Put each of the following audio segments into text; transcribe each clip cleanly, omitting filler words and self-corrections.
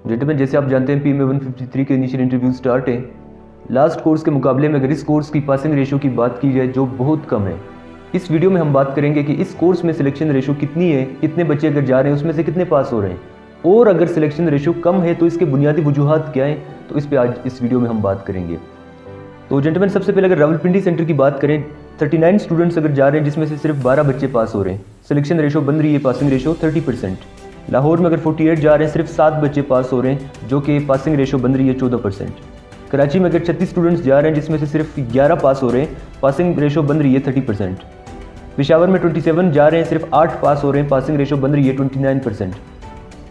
Gentleman, जैसे आप जानते हैं PMA 153 के इनिशियल इंटरव्यू स्टार्ट है। लास्ट कोर्स के मुकाबले में अगर इस कोर्स की पासिंग रेशो की बात की जाए जो बहुत कम है। इस वीडियो में हम बात करेंगे कि इस कोर्स में सिलेक्शन रेशो कितनी है, कितने बच्चे अगर जा रहे हैं उसमें से कितने पास हो रहे हैं, और अगर सिलेक्शन रेशो कम है तो इसके बुनियादी वजूहात क्या हैं, तो इस पर आज इस वीडियो में हम बात करेंगे। तो जेंटलमैन, सबसे पहले अगर रावलपिंडी सेंटर की बात करें, 39 स्टूडेंट्स अगर जा रहे हैं जिसमें से सिर्फ 12 बच्चे पास हो रहे हैं, सिलेक्शन रेशो बन रही है पासिंग रेशो 30%। लाहौर में अगर 48 जा रहे हैं, सिर्फ 7 बच्चे पास हो रहे हैं जो कि पासिंग रेशो बन रही है 14%। कराची में अगर 36 स्टूडेंट्स जा रहे हैं जिसमें से सिर्फ 11 पास हो रहे हैं, पासिंग रेशो बन रही है 30%। पेशावर में 27 जा रहे हैं, सिर्फ 8 पास हो रहे हैं, पासिंग रेशो बन रही है 29%।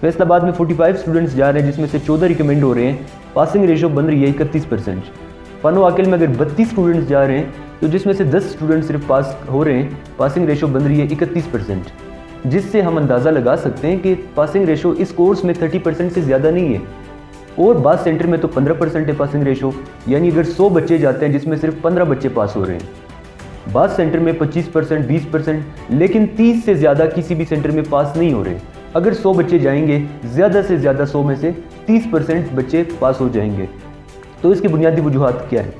फैसलाबाद में 45 स्टूडेंट्स जा रहे हैं जिसमें से 14 रिकमेंड हो रहे हैं, पासिंग रेशो बन रही है 31%। पनो आकिल में अगर 32 स्टूडेंट्स जा रहे हैं तो जिसमें से 10 स्टूडेंट्स सिर्फ पास हो रहे हैं, पासिंग रेशो बन रही है 31%, जिससे हम अंदाज़ा लगा सकते हैं कि पासिंग रेशो इस कोर्स में 30% से ज़्यादा नहीं है। और बास सेंटर में तो 15% है पासिंग रेशो, यानी अगर 100 बच्चे जाते हैं जिसमें सिर्फ 15 बच्चे पास हो रहे हैं। बास सेंटर में 25%, 20%, लेकिन 30 से ज़्यादा किसी भी सेंटर में पास नहीं हो रहे। अगर 100 बच्चे जाएंगे, ज़्यादा से ज़्यादा 100 में से 30% बच्चे पास हो जाएंगे। तो इसकी बुनियादी वजूहात क्या है?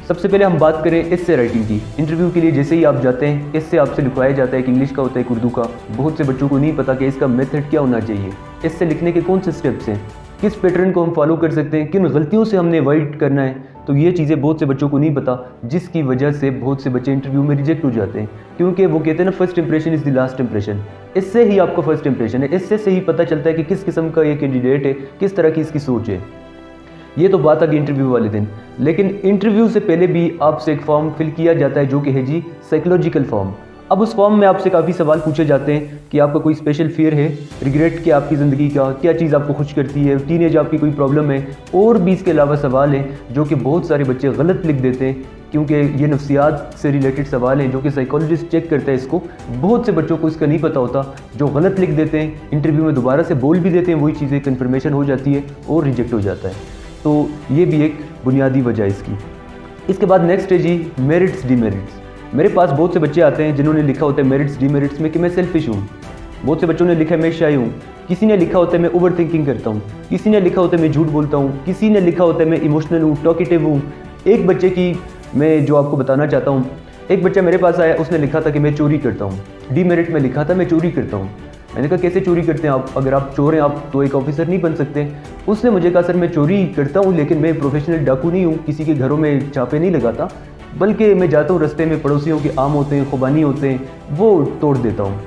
सबसे पहले हम बात करें एस्से राइटिंग की। इंटरव्यू के लिए जैसे ही आप जाते हैं, एस्से आपसे लिखवाया जाता है, कि इंग्लिश का होता है, एक उर्दू का। बहुत से बच्चों को नहीं पता कि इसका मेथड क्या होना चाहिए, एस्से लिखने के कौन से स्टेप्स हैं, किस पैटर्न को हम फॉलो कर सकते हैं, किन गलतियों से हमने अवॉइड करना है। तो ये चीज़ें बहुत से बच्चों को नहीं पता, जिसकी वजह से बहुत से बच्चे इंटरव्यू में रिजेक्ट हो जाते हैं। क्योंकि वो कहते हैं ना, first impression is the last impression. इससे ही आपका फर्स्ट इंप्रेशन है, इससे से ही पता चलता है कि किस किस्म का ये कैंडिडेट है, किस तरह की इसकी सोच है। ये तो बात आ गई इंटरव्यू वाले दिन। लेकिन इंटरव्यू से पहले भी आपसे एक फॉर्म फिल किया जाता है जो कि है जी साइकोलॉजिकल फॉर्म। अब उस फॉर्म में आपसे काफ़ी सवाल पूछे जाते हैं कि आपका कोई स्पेशल फियर है, रिग्रेट क्या आपकी ज़िंदगी का, क्या चीज़ आपको खुश करती है, टीनेज आपकी कोई प्रॉब्लम है, और भी इसके अलावा सवाल हैं जो कि बहुत सारे बच्चे गलत लिख देते हैं, क्योंकि ये नफ्सियात से रिलेटेड सवाल हैं जो कि साइकोलॉजिस्ट चेक करता है इसको। बहुत से बच्चों को इसका नहीं पता होता, जो गलत लिख देते हैं, इंटरव्यू में दोबारा से बोल भी देते हैं वही चीज़ें, कन्फर्मेशन हो जाती है और रिजेक्ट हो जाता है। तो ये भी एक बुनियादी वजह है इसकी। इसके बाद नेक्स्ट है जी मेरिट्स डीमेरिट्स। मेरे पास बहुत से बच्चे आते हैं जिन्होंने लिखा होता है मेरिट्स डीमेरिट्स में कि मैं सेल्फिश हूँ। बहुत से बच्चों ने लिखा है मैं शाय हूँ, किसी ने लिखा होता है मैं ओवर थिंकिंग करता हूँ, किसी ने लिखा होता है मैं झूठ बोलता हूँ, किसी ने लिखा होता है मैं इमोशनल हूँ, टॉकेटिव हूँ। एक बच्चे की मैं जो आपको बताना चाहता हूँ, एक बच्चा मेरे पास आया, उसने लिखा था कि मैं चोरी करता हूँ। डीमेरिट में लिखा था मैं चोरी करता हूँ। मैंने कहा कैसे चोरी करते हैं आप, अगर आप चोर हैं आप तो एक ऑफिसर नहीं बन सकते। उसने मुझे कहा सर मैं चोरी करता हूँ लेकिन मैं प्रोफेशनल डाकू नहीं हूँ, किसी के घरों में छापे नहीं लगाता, बल्कि मैं जाता हूँ रास्ते में, पड़ोसियों के आम होते हैं, खुबानी होते हैं, वो तोड़ देता हूँ।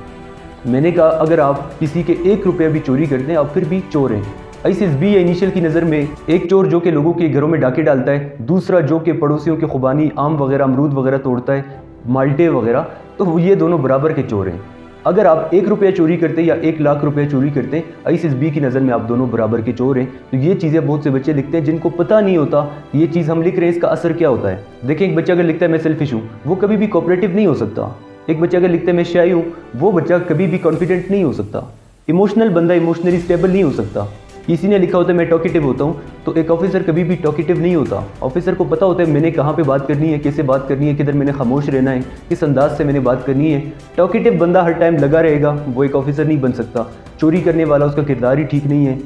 मैंने कहा अगर आप किसी के 1 रुपया भी चोरी करते हैं आप फिर भी चोर हैं। ISSB या इनिशियल की नज़र में एक चोर जो कि लोगों के घरों में डाके डालता है, दूसरा जो कि पड़ोसियों के खुबानी, आम वगैरह, अमरूद वगैरह तोड़ता है, माल्टे वगैरह, तो ये दोनों बराबर के चोर हैं। अगर आप 1 रुपया चोरी करते हैं या 1 लाख रुपया चोरी करते हैं, ISSB की नज़र में आप दोनों बराबर के चोर हैं। तो ये चीज़ें बहुत से बच्चे लिखते हैं जिनको पता नहीं होता ये चीज़ हम लिख रहे हैं, इसका असर क्या होता है। देखिए, एक बच्चा अगर लिखता है मैं सेल्फिश हूँ, वो कभी भी कोऑपरेटिव नहीं हो सकता। एक बच्चा अगर लिखता है मैं शाय हूँ, वो बच्चा कभी भी कॉन्फिडेंट नहीं हो सकता। इमोशनल बंदा इमोशनली स्टेबल नहीं हो सकता। किसी ने लिखा होता है मैं टॉकेटिव होता हूँ, तो एक ऑफिसर कभी भी टॉकेटिव नहीं होता। ऑफिसर को पता होता है मैंने कहाँ पे बात करनी है, कैसे बात करनी है, किधर मैंने खामोश रहना है, किस अंदाज से मैंने बात करनी है। टॉकेटिव बंदा हर टाइम लगा रहेगा, वो एक ऑफिसर नहीं बन सकता। चोरी करने वाला, उसका किरदार ही ठीक नहीं है।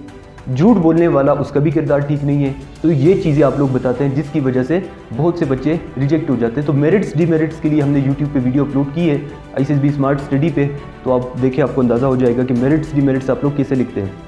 झूठ बोलने वाला, उसका भी किरदार ठीक नहीं है। तो ये चीज़ें आप लोग बताते हैं जिसकी वजह से बहुत से बच्चे रिजेक्ट हो जाते हैं। तो मेरिट्स डीमेरिट्स के लिए हमने यूट्यूब पे वीडियो अपलोड की है ISSB स्मार्ट स्टडी पे, तो आप देखें, आपको अंदाज़ा हो जाएगा कि मेरिट्स डीमेरिट्स आप लोग कैसे लिखते हैं।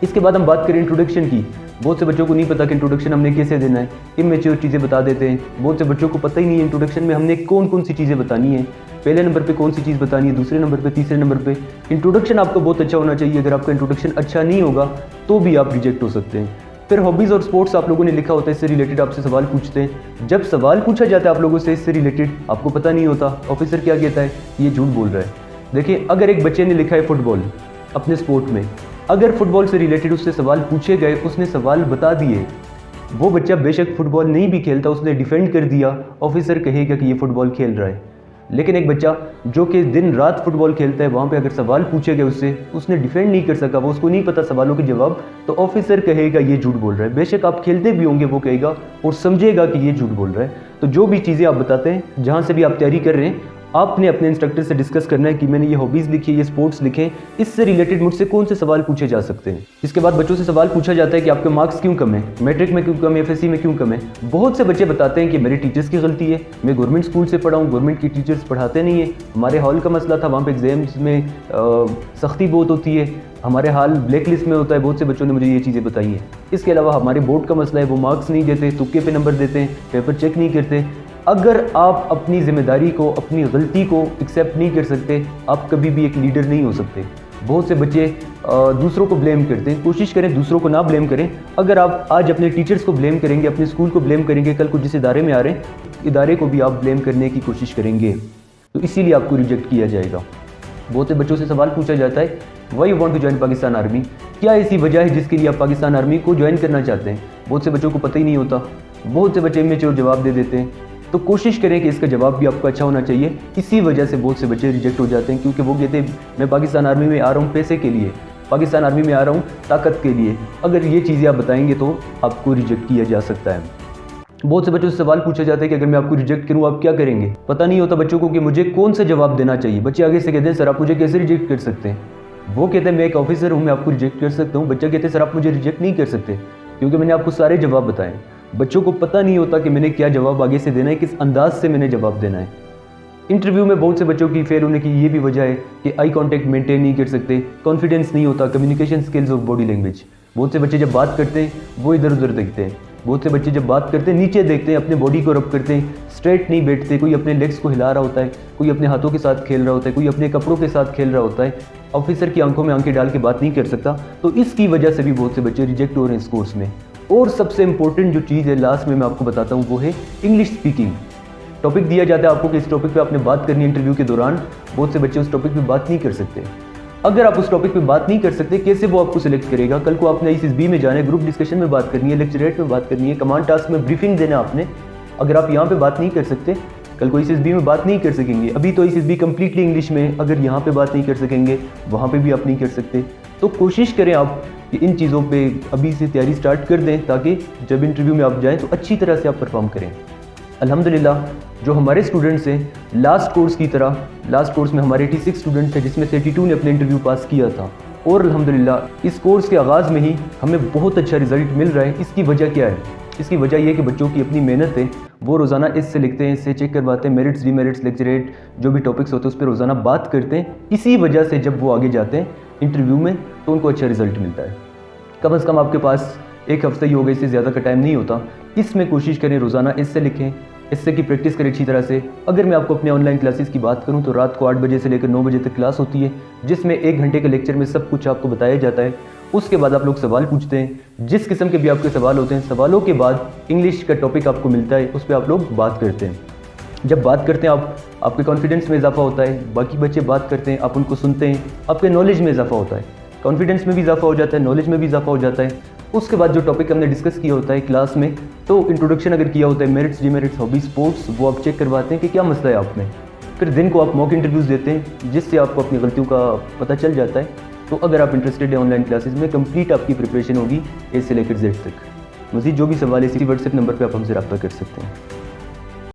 इसके बाद हम बात करें इंट्रोडक्शन की। बहुत से बच्चों को नहीं पता कि इंट्रोडक्शन हमने कैसे देना है, इमेच्योर चीज़ें बता देते हैं। बहुत से बच्चों को पता ही नहीं है इंट्रोडक्शन में हमने कौन कौन सी चीज़ें बतानी है, पहले नंबर पे कौन सी चीज़ बतानी है, दूसरे नंबर पे, तीसरे नंबर पे। इंट्रोडक्शन आपका बहुत अच्छा होना चाहिए। अगर आपका इंट्रोडक्शन अच्छा नहीं होगा तो भी आप रिजेक्ट हो सकते हैं। फिर हॉबीज़ और स्पोर्ट्स आप लोगों ने लिखा होता है, इससे रिलेटेड आपसे सवाल पूछते हैं। जब सवाल पूछा जाता है आप लोगों से इससे रिलेटेड, आपको पता नहीं होता, ऑफिसर क्या कहता है, ये झूठ बोल रहा है। देखिए, अगर एक बच्चे ने लिखा है फुटबॉल अपने स्पोर्ट में, अगर फुटबॉल से रिलेटेड उससे सवाल पूछे गए, उसने सवाल बता दिए, वो बच्चा बेशक फुटबॉल नहीं भी खेलता, उसने डिफेंड कर दिया, ऑफिसर कहेगा कि ये फुटबॉल खेल रहा है। लेकिन एक बच्चा जो कि दिन रात फुटबॉल खेलता है, वहाँ पे अगर सवाल पूछे गए उससे, उसने डिफेंड नहीं कर सका, वो उसको नहीं पता सवालों के जवाब, तो ऑफिसर कहेगा ये झूठ बोल रहा है। बेशक आप खेलते भी होंगे, वो कहेगा और समझेगा कि ये झूठ बोल रहा है। तो जो भी चीज़ें आप बताते हैं, जहाँ से भी आप तैयारी कर रहे हैं, आपने अपने इंस्ट्रक्टर से डिस्कस करना है कि मैंने ये हॉबीज़ लिखी है, ये स्पोर्ट्स लिखे हैं, इससे रिलेटेड मुझसे कौन से सवाल पूछे जा सकते हैं। इसके बाद बच्चों से सवाल पूछा जाता है कि आपके मार्क्स क्यों कम है, मैट्रिक में क्यों कम है, एफएससी में क्यों कम है। बहुत से बच्चे बताते हैं कि मेरे टीचर्स की गलती है, मैं गवर्नमेंट स्कूल से पढ़ा हूँ, गवर्नमेंट की टीचर्स पढ़ाते नहीं है, हमारे हॉल का मसला था, वहाँ पर एग्जाम्स में सख्ती बहुत होती है, हमारे हाल ब्लैक लिस्ट में होता है। बहुत से बच्चों ने मुझे ये चीज़ें बताई हैं। इसके अलावा हमारे बोर्ड का मसला है, वो मार्क्स नहीं देते, तुक्के पे नंबर देते हैं, पेपर चेक नहीं करते। अगर आप अपनी जिम्मेदारी को, अपनी गलती को एक्सेप्ट नहीं कर सकते, आप कभी भी एक लीडर नहीं हो सकते। बहुत से बच्चे दूसरों को ब्लेम करते हैं। कोशिश करें दूसरों को ना ब्लेम करें। अगर आप आज अपने टीचर्स को ब्लेम करेंगे, अपने स्कूल को ब्लेम करेंगे, कल को जिस इदारे में आ रहे हैं, इदारे को भी आप ब्लेम करने की कोशिश करेंगे, तो इसीलिए आपको रिजेक्ट किया जाएगा। बहुत से बच्चों से सवाल पूछा जाता है, why you want to join Pakistan army, क्या ऐसी वजह है जिसके लिए आप पाकिस्तान आर्मी को ज्वाइन करना चाहते हैं। बहुत से बच्चों को पता ही नहीं होता। बहुत से बच्चे इमेच्योर जवाब दे देते हैं। तो कोशिश करें कि इसका जवाब भी आपको अच्छा होना चाहिए। इसी वजह से बहुत से बच्चे रिजेक्ट हो जाते हैं, क्योंकि वो कहते हैं मैं पाकिस्तान आर्मी में आ रहा हूँ पैसे के लिए, पाकिस्तान आर्मी में आ रहा हूँ ताकत के लिए। अगर ये चीज़ें आप बताएंगे तो आपको रिजेक्ट किया जा सकता है। बहुत से बच्चों से सवाल पूछा जाता है कि अगर मैं आपको रिजेक्ट करूं आप क्या करेंगे। पता नहीं होता बच्चों को कि मुझे कौन सा जवाब देना चाहिए। बच्चे आगे से कहते हैं सर आप मुझे कैसे रिजेक्ट कर सकते हैं। वो कहते हैं मैं एक ऑफिसर हूं, मैं आपको रिजेक्ट कर सकता हूं। बच्चा कहते हैं सर आप मुझे रिजेक्ट नहीं कर सकते क्योंकि मैंने आपको सारे जवाब बताए। बच्चों को पता नहीं होता कि मैंने क्या जवाब आगे से देना है, किस अंदाज से मैंने जवाब देना है। इंटरव्यू में बहुत से बच्चों की फेल होने की ये भी वजह है कि आई कांटेक्ट मेंटेन नहीं कर सकते, कॉन्फिडेंस नहीं होता, communication skills of body language. बहुत से बच्चे जब बात करते हैं वो इधर उधर देखते हैं। बहुत से बच्चे जब बात करते हैं नीचे देखते हैं, अपने बॉडी को रब करते हैं, स्ट्रेट नहीं बैठते। कोई अपने लेग्स को हिला रहा होता है, कोई अपने हाथों के साथ खेल रहा होता है, कोई अपने कपड़ों के साथ खेल रहा होता है। ऑफिसर की आंखों में आंखें डाल के बात नहीं कर सकता। तो इसकी वजह से भी बहुत से बच्चे रिजेक्ट हो रहे हैं इस कोर्स में। और सबसे इंपॉर्टेंट जो चीज़ है लास्ट में मैं आपको बताता हूँ वो है इंग्लिश स्पीकिंग। टॉपिक दिया जाता है आपको कि इस टॉपिक पे आपने बात करनी है इंटरव्यू के दौरान। बहुत से बच्चे उस टॉपिक पे बात नहीं कर सकते। अगर आप उस टॉपिक पे बात नहीं कर सकते, कैसे वो आपको सिलेक्ट करेगा। कल को आपने ISSB में जाना है, ग्रुप डिस्कशन में बात करनी है, लेक्चरेट में बात करनी है, कमांड टास्क में ब्रीफिंग देना आपने। अगर आप यहाँ पे बात नहीं कर सकते, कल को ISSB में बात नहीं कर सकेंगे। अभी तो ISSB कम्प्लीटली इंग्लिश में, अगर यहाँ पे बात नहीं कर सकेंगे वहाँ पे भी आप नहीं कर सकते। तो कोशिश करें आप कि इन चीज़ों पे अभी से तैयारी स्टार्ट कर दें, ताकि जब इंटरव्यू में आप जाएँ तो अच्छी तरह से आप परफॉर्म करें। अल्हम्दुलिल्लाह जो हमारे स्टूडेंट्स हैं लास्ट कोर्स की तरह, लास्ट कोर्स में हमारे 86 स्टूडेंट्स थे जिसमें से 82 ने अपने इंटरव्यू पास किया था। और अल्हम्दुलिल्लाह इस कोर्स के आगाज़ में ही हमें बहुत अच्छा रिजल्ट मिल रहा है। इसकी वजह क्या है? इसकी वजह यह कि बच्चों की अपनी मेहनत है। वो रोज़ाना इससे लिखते हैं, इससे चेक करवाते हैं, मेरिट्स डीमेरिट्स लेक्चरेट जो भी टॉपिक्स होते हैं उस पर रोज़ाना बात करते हैं। इसी वजह से जब वो आगे जाते हैं इंटरव्यू में तो उनको अच्छा रिजल्ट मिलता है। कम से कम आपके पास एक हफ्ता ही होगा, इससे ज़्यादा का टाइम नहीं होता। इसमें कोशिश करें रोज़ाना इससे लिखें, इससे की प्रैक्टिस करें अच्छी तरह से। अगर मैं आपको अपने ऑनलाइन क्लासेस की बात करूं तो रात को 8 बजे से लेकर 9 बजे तक क्लास होती है, जिसमें 1 घंटे के लेक्चर में सब कुछ आपको बताया जाता है। उसके बाद आप लोग सवाल पूछते हैं, जिस किस्म के भी आपके सवाल होते हैं। सवालों के बाद इंग्लिश का टॉपिक आपको मिलता है, उस पर आप लोग बात करते हैं। जब बात करते हैं आपके कॉन्फिडेंस में इजाफा होता है। बाकी बच्चे बात करते हैं, आप उनको सुनते हैं, आपके नॉलेज में इजाफा होता है। कॉन्फिडेंस में भी इजाफा हो जाता है, नॉलेज में भी इजाफा हो जाता है। उसके बाद जो टॉपिक हमने डिस्कस किया होता है क्लास में, तो इंट्रोडक्शन अगर किया होता है, मेरिट्स डीमेरिट्स हॉबी स्पोर्ट्स, वो आप चेक करवाते हैं कि क्या मसला है आप में। फिर दिन को आप मॉक इंटरव्यूज़ देते हैं, जिससे आपको अपनी गलतियों का पता चल जाता है। तो अगर आप इंटरेस्टेड हैं ऑनलाइन क्लासेस में, कंप्लीट आपकी प्रिपरेशन होगी A से लेकर Z तक। मज़ीद जो भी सवाल है इसी व्हाट्सएप नंबर पर आप हमसे रब्ता कर सकते हैं।